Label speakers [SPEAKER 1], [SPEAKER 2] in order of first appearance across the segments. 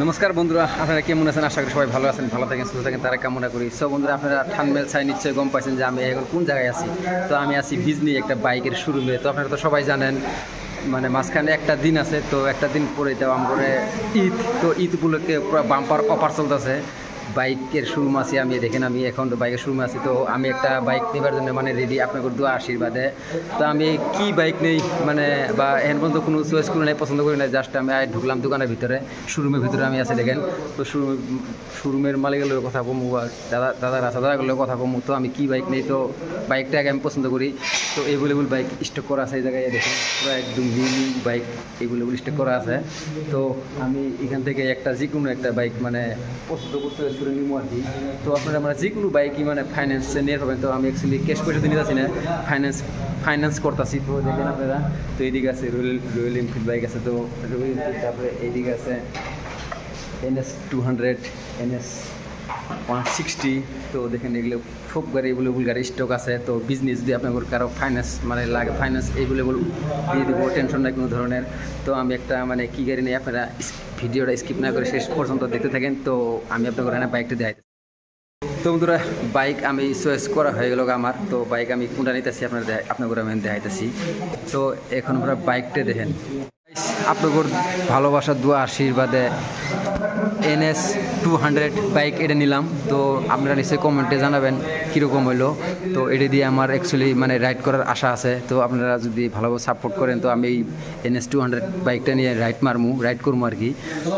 [SPEAKER 1] নমস্কার বন্ধুরা, আপনারা কেমন আছেন? আশা করি সবাই ভালো আছেন, ভালো থাকেন, সুস্থ থাকেন, তারা কামনা করি। সো বন্ধুরা, আপনারা থাম্বনেল চাই নিশ্চয়ই গম পাইছেন যে আমি এখন কোন জায়গায় আছি। তো আমি আছি বিজনি একটা বাইকের শোরুমে। তো আপনারা তো সবাই জানেন, মানে মাঝখানে একটা দিন আছে, তো একটা দিন পরে তো আমরা ঈদ, তো ঈদ উপলক্ষে পুরো বাম্পার অফার চলতেছে। বাইকের শোরুম আছে, আমি দেখেন আমি এখন তো বাইকের শোরুমে আছি। তো আমি একটা বাইক নেবার জন্য মানে রেডি, আপনাদের দোয়া আশীর্বাদে। তো আমি কি বাইক নেই মানে বা এখন পর্যন্ত কোনো চয়েস করে নেই, পছন্দ করি না। জাস্ট আমি ঢুকলাম দোকানের ভিতরে, শোরুমের ভিতরে আমি আছি দেখেন। তো শোরুমের মালিকের কথা কমু বা দাদাগুলোর কথা কমু। তো আমি কি বাইক নেই, তো বাইকটা আগে আমি পছন্দ করি। তো এভেলেবল বাইক স্টক করা আছে এই জায়গায় দেখেন, পুরো একদম নিউ বাইক এভেলেবল স্টক করা আছে। তো আমি এখান থেকে একটা যে কোনো একটা বাইক মানে পছন্দ করতে শুরু নিবো আর কি। তো আপনারা মানে যে কোনো বাইকই মানে ফাইন্যান্সে নিয়ে পাবেন। তো আমি অ্যাকচুয়ালি ক্যাশ পয়সা দিয়ে নিতে না, ফাইন্যান্স করতেছি। তো দেখেন আপনারা, তো এইদিকে আছে রয়্যাল এনফিল্ড বাইক আছে। তো রয়্যাল এনফিল্ড, তারপরে এইদিকে আছে NS 200, NS 160। তো দেখেন এগুলো সব গাড়ি এভেলেবল গাড়ি স্টক আছে। তো বিজনেস যদি আপনার কারো ফাইন্যান্স মানে লাগে, ফাইন্যান্স এভেলেবল দিয়ে দেবো, টেনশন নাই কোনো ধরনের। তো আমি একটা মানে কী গাড়ি নেই, আপনারা ভিডিওটা স্কিপ না করে শেষ পর্যন্ত দেখতে থাকেন। তো আমি আপনার ঘরে বাইকটা দেখাই। তো বন্ধুরা, বাইক আমি চয়েস করা হয়ে গেল আমার। তো বাইক আমি কোনটা নিতেছি আপনার ঘরে আমি দেখাইতেছি। তো এখন আমরা বাইকটা দেখেন, আপনাদের ভালোবাসার দোয়া আশীর্বাদে NS 200 বাইক এটা নিলাম। তো আপনারা নিশ্চয়ই কমেন্টে জানাবেন কীরকম হইলো। তো এটা দিয়ে আমার অ্যাকচুয়ালি মানে রাইড করার আশা আছে। তো আপনারা যদি ভালোভাবে সাপোর্ট করেন, তো আমি এই NS 200 বাইকটা নিয়ে রাইড করবো আর কি।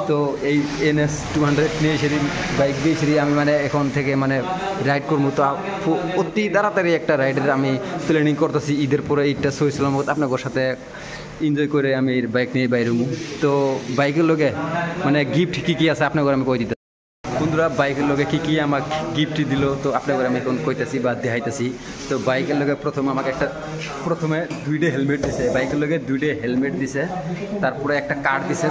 [SPEAKER 1] তো এই NS 200 নিয়ে সেদিন বাইক দিয়ে সেদিন আমি মানে এখন থেকে মানে রাইড করবো। তো অতি তাড়াতাড়ি একটা রাইডের আমি প্ল্যানিং করতেছি। ঈদের পরে ঈদটা সইছিলাম আপনাদের সাথে এনজয় করে আমি বাইক নিয়ে বাইরে হবো। তো বাইকের লগে মানে গিফট কী আছে আপনার ঘরে আমি কই দিতে বন্ধুরা, বাইকের লগে কী আমাকে গিফট দিল, তো আপনার ঘরে আমি এখন কইতেছি বা দেখাইতেছি। তো বাইকের লগে প্রথমে 2টা হেলমেট দিছে, বাইকের লগে 2টা হেলমেট দিছে। তারপরে একটা কার্ড দিছে,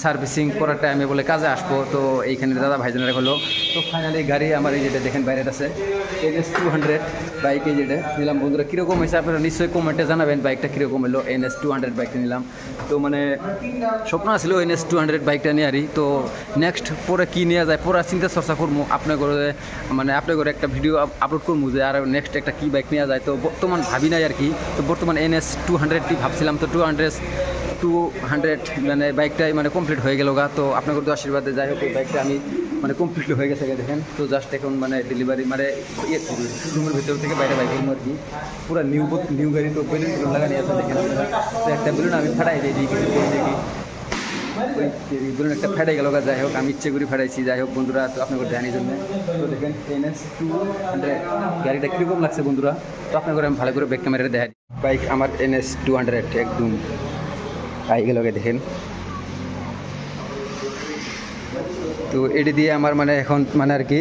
[SPEAKER 1] সার্ভিসিং করার টাইমে বলে কাজে আসবো। তো এইখানে দাদা ভাইজানেরা হলো। তো ফাইনালি গাড়ি আমার এই যেটা দেখেন বাইরে আছে NS 200 বাইক, এই যেটা নিলাম। বন্ধুরা কীরকম হয়েছে আপনারা নিশ্চয়ই কমেন্টে জানাবেন বাইকটা কীরকম হলো। NS 200 বাইকটা নিলাম। তো মানে স্বপ্ন ছিল NS 200 বাইকটা নিয়ে আরি। তো নেক্সট পরে কী নেওয়া যায় পুরা চিন্তা চর্চা করবো, আপনার ঘরে একটা ভিডিও আপলোড করবো যে আর নেক্সট একটা কী বাইক নেওয়া যায়। তো বর্তমান ভাবি নাই আর কি। তো বর্তমান NS 200টি ভাবছিলাম। তো 200 মানে বাইকটাই মানে কমপ্লিট হয়ে গেল গা। তো আপনার ঘরে আশীর্বাদে যাই হোক, এই বাইকটা আমি মানে কমপ্লিট হয়ে গেছে দেখেন। তো জাস্ট এখন মানে ডেলিভারি মানে রুমের ভিতর থেকে বাইরে বাইক আর কি। পুরো নিউ গাড়ি। তো বেলুন লাগানি আছে দেখেন। তো একটা বেলুন আমি ফাটাই দিই দেখি বেলুন একটা ফেটে গেল। যাই হোক আমি ইচ্ছে করে ফেটাইছি। যাই হোক বন্ধুরা, তো আপনার জানিয়ে জন্য তো দেখেন NS 200 গাড়িটা কীরকম লাগছে বন্ধুরা। তো আপনার ঘরে আমি ভালো করে ব্যাক ক্যামেরা দেখাই। বাইক আমার NS 200 একদম আই গেল দেখেন। তো এটি দিয়ে আমার মানে এখন মানে আর কি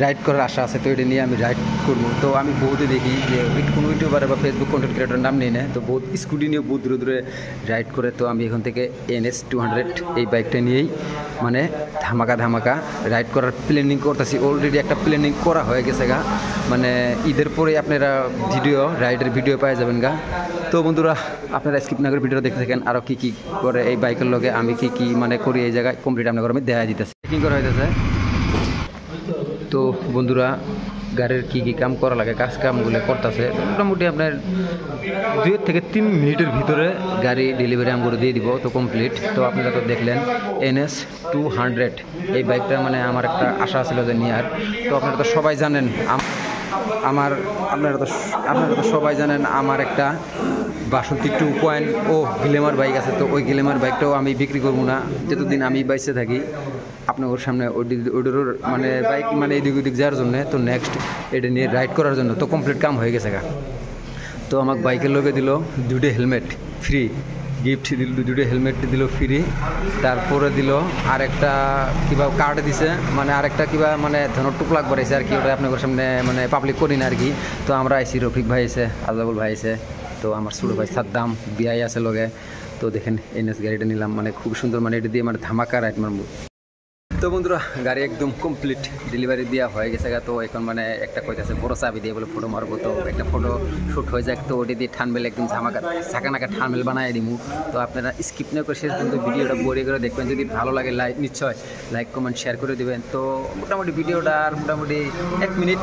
[SPEAKER 1] রাইড করার আশা আছে। তো এটা নিয়ে আমি রাইড করবো। তো আমি বহুতে দেখি যে কোনো ইউটিউবার বা ফেসবুক কন্টেন্ট ক্রিয়েটরের নাম নেই না, তো বহুত স্কুটি নিয়ে বহুত দূরে দূরে রাইড করে। তো আমি এখন থেকে NS 200 এই বাইকটা নিয়েই মানে ধামাকা রাইড করার প্ল্যানিং করতেছি। অলরেডি একটা প্ল্যানিং করা হয়ে গেছে গা, মানে ঈদের পরে আপনারা রাইডের ভিডিও পাওয়া যাবেন গা। তো বন্ধুরা, আপনারা স্কিপ না করে ভিডিও দেখতে থাকেন। আরও কী করে এই বাইকের লগে আমি কী মানে করি এই জায়গায় কমপ্লিট আপনার আমি দেখা দিতেছি, চেকিং করা হইতেছে। তো বন্ধুরা, গাড়ির কী কাম করা লাগে কামগুলো করতেছে। মোটামুটি আপনার 2 থেকে 3 মিনিটের ভিতরে গাড়ি ডেলিভারি আমি করে দিয়ে দিব। তো কমপ্লিট। তো আপনারা তো দেখলেন NS 200 এই বাইকটা মানে আমার একটা আশা ছিল যে নিয়ার। তো আপনারা তো সবাই জানেন আপনারা তো সবাই জানেন আমার একটা 62 2.0 গ্ল্যামার বাইক আছে। তো ওই গ্ল্যামার বাইকটাও আমি বিক্রি করবো না যতদিন আমি বাইসে থাকি আপনার সামনে। ওইটার মানে বাইক মানে এদিক ওদিক যাওয়ার জন্য, তো নেক্সট এটা নিয়ে রাইড করার জন্য। তো কমপ্লিট কাম হয়ে গেছে গা। তো আমাকে বাইকের লোকে দিল 2টা হেলমেট ফ্রি গিফট দিল, 2টা হেলমেট দিল ফ্রি। তারপরে দিল আরেকটা কিবা কার্ড দিছে, মানে আরেকটা কিবা মানে ধরনের টুকলাক বাড়াইছে আর কি। ওটা আপনাদের সামনে মানে পাবলিক করি না আর কি। তো আমরা আইসি, রফিক ভাই আছে, আজাবুল ভাই আছে, তো আমার ছোটো ভাই সাদ্দাম বিআই আছে লগে। তো দেখেন NS গাড়িটা নিলাম, মানে খুব সুন্দর, মানে এটা দিয়ে মানে ধামাকা রাইড মারবো। তো বন্ধুরা গাড়ি একদম কমপ্লিট ডেলিভারি দেওয়া হয়ে গেছে। তো এখন মানে একটা কইতেছে বড় চাবি দিয়ে বলে ফটো মারবো, তো একটা ফটো শ্যুট হয়ে যাক। তো ওটি দিয়ে ঠানবেল একদম ঝাঁকানাকা ঠানবেল বানায় দিমু। তো আপনারা স্কিপ না করে শেষ পর্যন্ত ভিডিওটা বড়ি করে দেখবেন। যদি ভালো লাগে নিশ্চয় লাইক কমেন্ট শেয়ার করে দেবেন। তো মোটামুটি ভিডিওটা আর মোটামুটি 1 মিনিট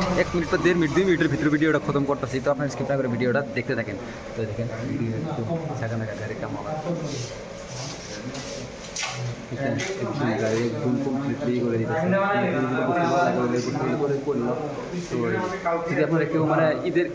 [SPEAKER 1] বা 1.5 মিনিট 2 মিনিটের ভিতরে ভিডিওটা খতম করতেছি। তো আপনারা স্কিপ না করে ভিডিওটা দেখতে থাকেন। তো দেখেন ঝাঁকানাকা গাড়ির কাম আমার একদম কমপ্লিটলি করে দিতেছে। তো যদি আপনারা কেউ মানে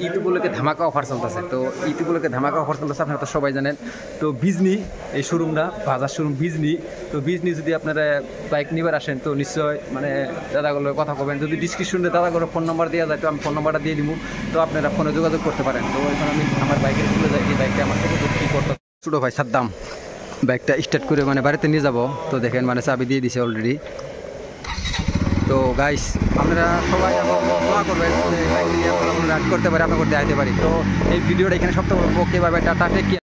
[SPEAKER 1] ঈদ উপলক্ষে ধামাকা অফার চলতেছে, তো ঈদ উপলক্ষে ধামাকা অফার চলতেছে আপনারা তো সবাই জানেন। তো বিজনি এই শোরুমটা বাজার শোরুম বিজনি। তো বিজনি যদি আপনারা বাইক নিবার আসেন তো নিশ্চয় মানে দাদাগুলোর কথা বলবেন। যদি ডিসক্রিপশনে দাদাগুলোর ফোন নাম্বার দেওয়া যায় তো আমি ফোন নাম্বারটা দিয়ে দিব। তো আপনারা ফোনে যোগাযোগ করতে পারেন। তো এখন আমি আমার বাইকের খুলে যাই, এই বাইকটা আমার থেকে কী করতে ছোটো ভাই সাদ্দাম বাইকটা স্টার্ট করে মানে বাড়িতে নিয়ে যাব। তো দেখেন মানে চাবি দিয়ে দিছে অলরেডি। তো গাইস আপনারা সবাই দোয়া করবেন রাইড করতে পারে আপনার করতে আইতে পারি। তো এই ভিডিওটা এখানে সবথেকে okay bye tata take care.